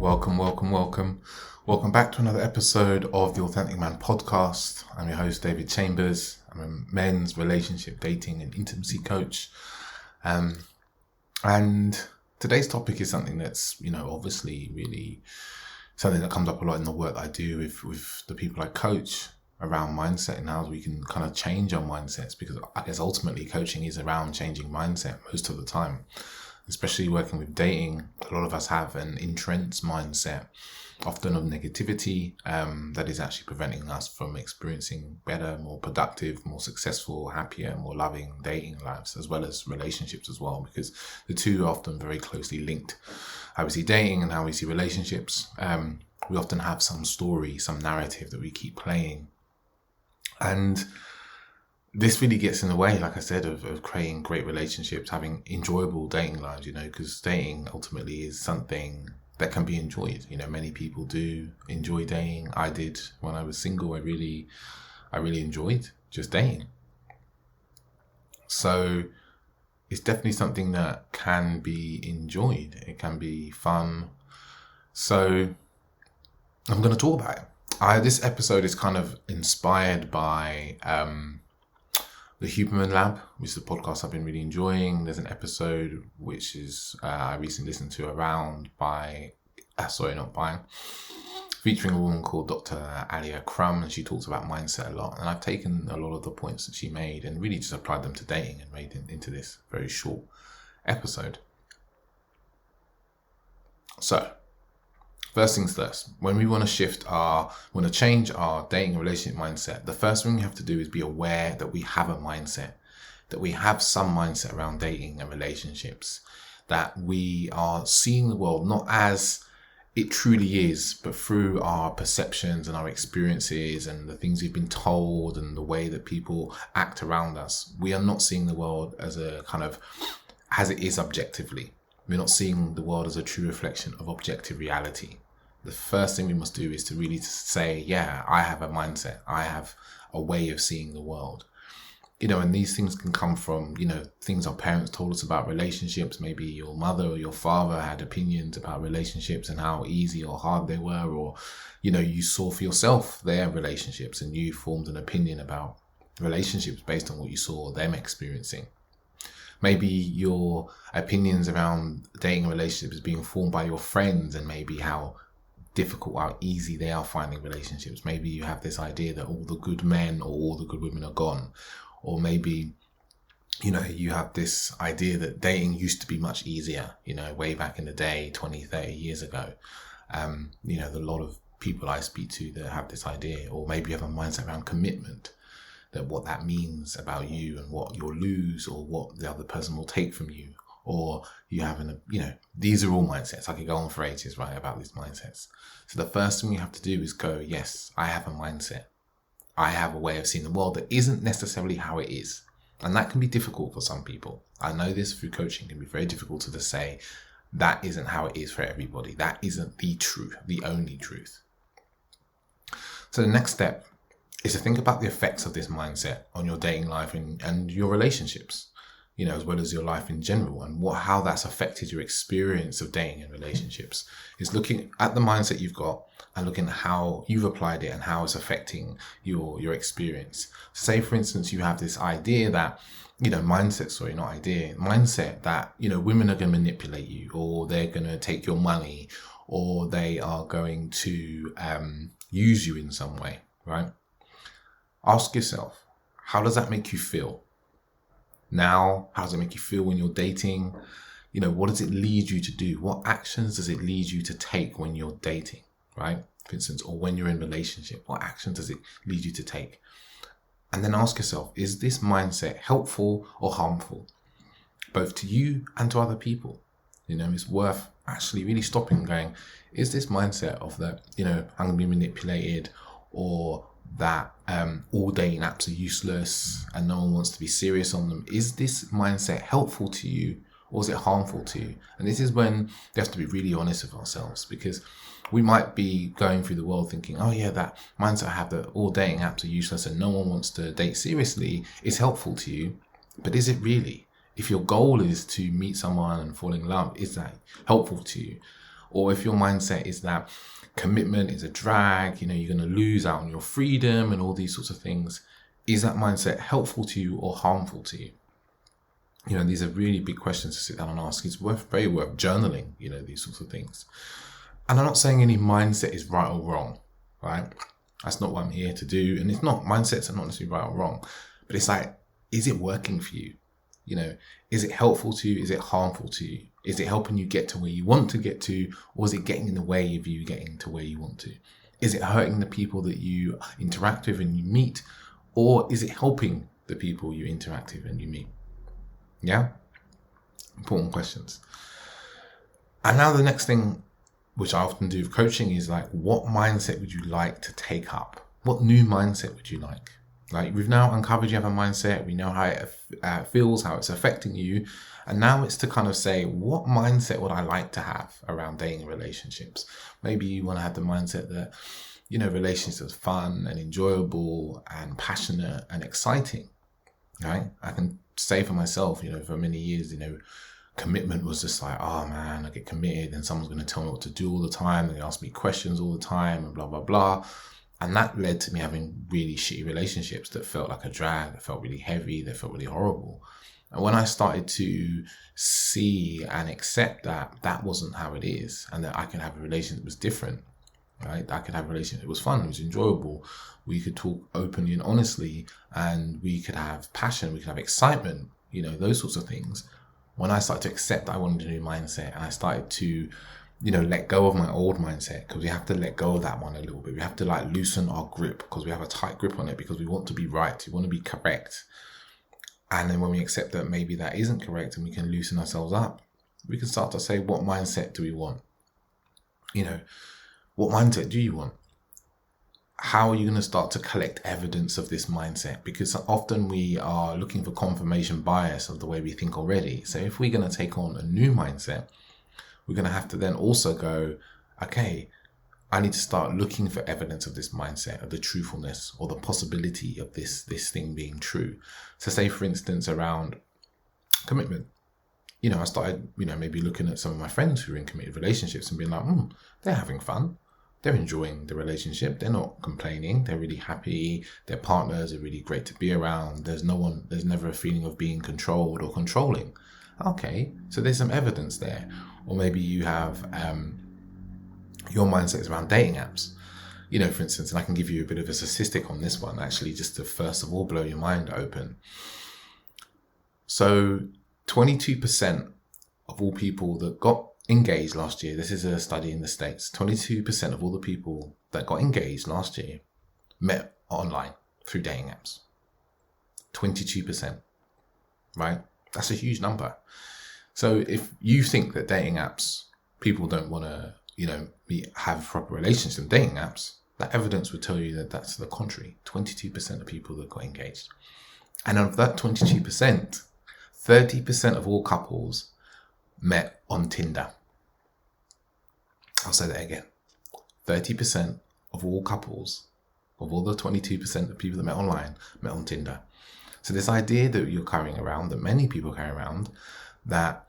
Welcome, welcome, welcome. Welcome back to another episode of the Authentic Man podcast. I'm your host, David Chambers. I'm a men's relationship, dating and intimacy coach. And today's topic is something that's, obviously really something that comes up a lot in the work I do with the people I coach around mindset and how we can kind of change our mindsets, because I guess ultimately coaching is around changing mindset most of the time. Especially working with dating, a lot of us have an entrenched mindset, often of negativity, that is actually preventing us from experiencing better, more productive, more successful, happier, more loving dating lives, as well as relationships as well, because the two are often very closely linked. How we see dating and how we see relationships, we often have some story, some narrative that we keep playing. And this really gets in the way, like I said, of creating great relationships, having enjoyable dating lives, because dating ultimately is something that can be enjoyed. Many people do enjoy dating. I did when I was single. I really enjoyed just dating. So it's definitely something that can be enjoyed. It can be fun. So I'm going to talk about it. This episode is kind of inspired by the Huberman Lab, which is a podcast I've been really enjoying. There's an episode which is I recently listened to featuring a woman called Dr. Alia Crum, and she talks about mindset a lot. And I've taken a lot of the points that she made and really just applied them to dating and made it into this very short episode. So, first things first, when we want to change our dating relationship mindset, the first thing we have to do is be aware that we have a mindset, that we have some mindset around dating and relationships, that we are seeing the world not as it truly is, but through our perceptions and our experiences and the things we've been told and the way that people act around us. We are not seeing the world as it is objectively. We're not seeing the world as a true reflection of objective reality. The first thing we must do is to really say, yeah, I have a mindset. I have a way of seeing the world. And these things can come from, things our parents told us about relationships. Maybe your mother or your father had opinions about relationships and how easy or hard they were. Or, you saw for yourself their relationships and you formed an opinion about relationships based on what you saw them experiencing. Maybe your opinions around dating and relationships is being formed by your friends and maybe how difficult, how easy they are finding relationships. Maybe you have this idea that all the good men or all the good women are gone. Or maybe, you have this idea that dating used to be much easier, way back in the day, 20, 30 years ago. A lot of people I speak to that have this idea. Or maybe you have a mindset around commitment, that what that means about you and what you'll lose or what the other person will take from you. Or you have these are all mindsets. I could go on for ages, right, about these mindsets. So the first thing you have to do is go, yes, I have a mindset. I have a way of seeing the world that isn't necessarily how it is. And that can be difficult for some people. I know this through coaching can be very difficult to say that isn't how it is for everybody. That isn't the truth, the only truth. So the next step is to think about the effects of this mindset on your dating life and your relationships, as well as your life in general, and how that's affected your experience of dating and relationships. Is looking at the mindset you've got and looking at how you've applied it and how it's affecting your experience. Say, for instance, you have this idea that, mindset that, women are going to manipulate you, or they're going to take your money, or they are going to use you in some way, right? Ask yourself, how does that make you feel? Now, how does it make you feel when you're dating? What does it lead you to do? What actions does it lead you to take when you're dating, right? For instance, or when you're in a relationship, what actions does it lead you to take? And then ask yourself, is this mindset helpful or harmful, both to you and to other people? It's worth actually really stopping and going, is this mindset of that, I'm going to be manipulated, or that all dating apps are useless and no one wants to be serious on them. Is this mindset helpful to you or is it harmful to you? And this is when we have to be really honest with ourselves, because we might be going through the world thinking, oh yeah, that mindset I have that all dating apps are useless and no one wants to date seriously is helpful to you. But is it really? If your goal is to meet someone and fall in love, is that helpful to you? Or if your mindset is that commitment is a drag, you're going to lose out on your freedom and all these sorts of things, is that mindset helpful to you or harmful to you? These are really big questions to sit down and ask. It's very worth journaling, these sorts of things. And I'm not saying any mindset is right or wrong, right? That's not what I'm here to do. And it's not, mindsets are not necessarily right or wrong, but it's like, is it working for you? Is it helpful to you? Is it harmful to you? Is it helping you get to where you want to get to? Or is it getting in the way of you getting to where you want to? Is it hurting the people that you interact with and you meet? Or is it helping the people you interact with and you meet? Yeah? Important questions. And now the next thing, which I often do with coaching, is like, what mindset would you like to take up? What new mindset would you like? Like, we've now uncovered you have a mindset. We know how it feels, how it's affecting you. And now it's to kind of say, what mindset would I like to have around dating relationships? Maybe you want to have the mindset that, relationships are fun and enjoyable and passionate and exciting, right? I can say for myself, for many years, commitment was just like, oh man, I get committed and someone's going to tell me what to do all the time. They ask me questions all the time and blah, blah, blah. And that led to me having really shitty relationships that felt like a drag, that felt really heavy, that felt really horrible. And when I started to see and accept that that wasn't how it is, and that I could have a relationship that was different, right? I could have a relationship that was fun, it was enjoyable. We could talk openly and honestly, and we could have passion, we could have excitement, those sorts of things. When I started to accept that I wanted a new mindset, and I started to let go of my old mindset, because we have to let go of that one a little bit. We have to loosen our grip, because we have a tight grip on it, because we want to be right, we want to be correct. And then when we accept that maybe that isn't correct and we can loosen ourselves up, we can start to say, what mindset do we want? What mindset do you want? How are you going to start to collect evidence of this mindset? Because often we are looking for confirmation bias of the way we think already. So if we're going to take on a new mindset, we're going to have to then also go, okay, I need to start looking for evidence of this mindset, of the truthfulness or the possibility of this thing being true. So say, for instance, around commitment, I started, maybe looking at some of my friends who are in committed relationships and being like, they're having fun. They're enjoying the relationship. They're not complaining. They're really happy. Their partners are really great to be around. There's never a feeling of being controlled or controlling. Okay, so there's some evidence there. Or maybe you have your mindset is around dating apps. For instance, and I can give you a bit of a statistic on this one, actually, just to first of all blow your mind open. So 22% of all people that got engaged last year, this is a study in the States, 22% of all the people that got engaged last year met online through dating apps. 22%, right? That's a huge number. So if you think that dating apps, people don't want to, have proper relationships in dating apps, that evidence would tell you that that's the contrary. 22% of people that got engaged. And of that 22%, 30% of all couples met on Tinder. I'll say that again. 30% of all couples, of all the 22% of people that met online, met on Tinder. So this idea that you're carrying around, that many people carry around, that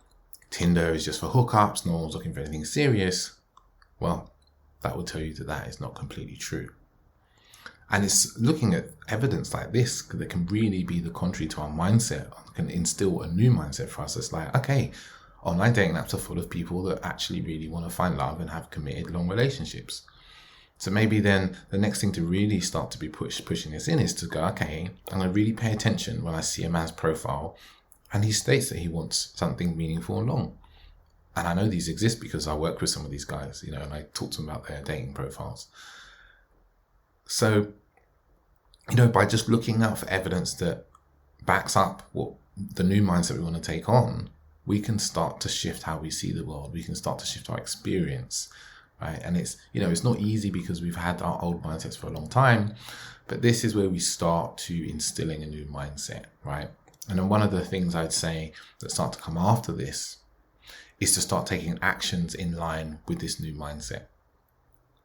Tinder is just for hookups, no one's looking for anything serious, well, that will tell you that that is not completely true. And it's looking at evidence like this that can really be the contrary to our mindset, can instill a new mindset for us. It's like, okay, online dating apps are full of people that actually really want to find love and have committed long relationships. So maybe then the next thing to really start to be pushing this in is to go, okay, I'm going to really pay attention when I see a man's profile and he states that he wants something meaningful and long. And I know these exist because I work with some of these guys, and I talk to them about their dating profiles. So, by just looking out for evidence that backs up what the new mindset we want to take on, we can start to shift how we see the world. We can start to shift our experience, right? And it's, it's not easy because we've had our old mindsets for a long time, but this is where we start to instilling a new mindset, right? And then one of the things I'd say that start to come after this is to start taking actions in line with this new mindset.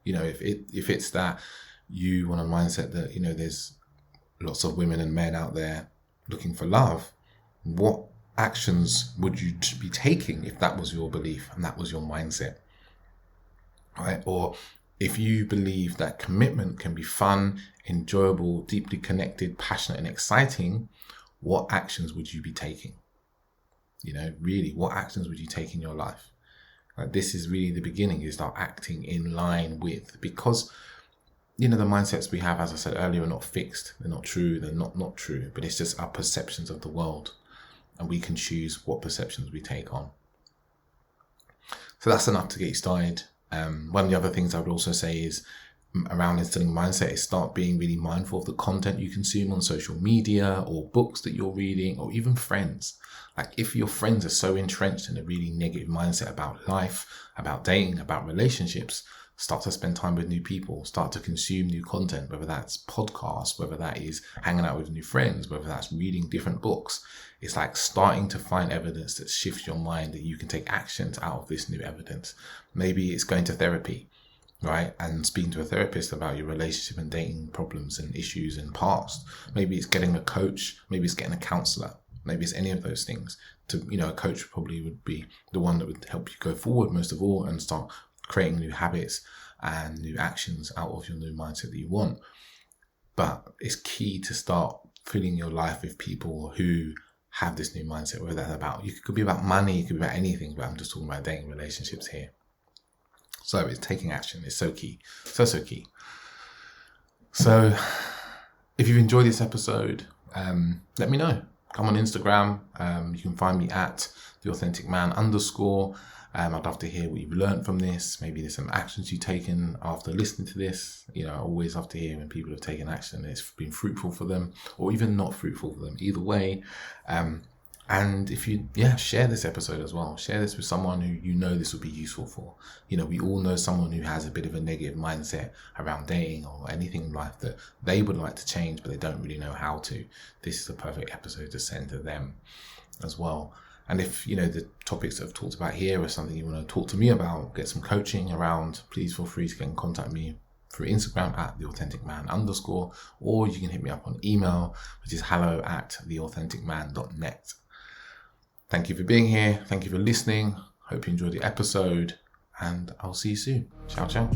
If it's that you want a mindset that, there's lots of women and men out there looking for love, what actions would you be taking if that was your belief and that was your mindset? right? Or if you believe that commitment can be fun, enjoyable, deeply connected, passionate, and exciting, what actions would you be taking? Really, what actions would you take in your life? This is really the beginning. You start acting in line with, because the mindsets we have, as I said earlier, are not fixed. They're not true. They're not true, but it's just our perceptions of the world, and we can choose what perceptions we take on. So that's enough to get you started. One of the other things I would also say is around instilling mindset is start being really mindful of the content you consume on social media or books that you're reading, or even friends. Like if your friends are so entrenched in a really negative mindset about life, about dating, about relationships, start to spend time with new people, start to consume new content, whether that's podcasts, whether that is hanging out with new friends, whether that's reading different books. It's like starting to find evidence that shifts your mind, that you can take actions out of this new evidence. Maybe it's going to therapy, right? And speaking to a therapist about your relationship and dating problems and issues in past. Maybe it's getting a coach, maybe it's getting a counselor, maybe it's any of those things. A coach probably would be the one that would help you go forward most of all and start creating new habits and new actions out of your new mindset that you want. But it's key to start filling your life with people who have this new mindset, whether that's it could be about money, it could be about anything, but I'm just talking about dating relationships here. So it's taking action. It's so key. So key. So if you've enjoyed this episode, let me know. Come on Instagram. You can find me at @theauthenticman_. I'd love to hear what you've learned from this. Maybe there's some actions you've taken after listening to this. I always love to hear when people have taken action and it's been fruitful for them, or even not fruitful for them. Either way. And if you, share this episode as well. Share this with someone who this would be useful for. We all know someone who has a bit of a negative mindset around dating or anything in life that they would like to change, but they don't really know how to. This is a perfect episode to send to them as well. And if, the topics that I've talked about here are something you want to talk to me about, get some coaching around, please feel free to get in contact me through Instagram at @theauthenticman_, or you can hit me up on email, which is hello@theauthenticman.net. Thank you for being here. Thank you for listening. Hope you enjoyed the episode, and I'll see you soon. Ciao, ciao.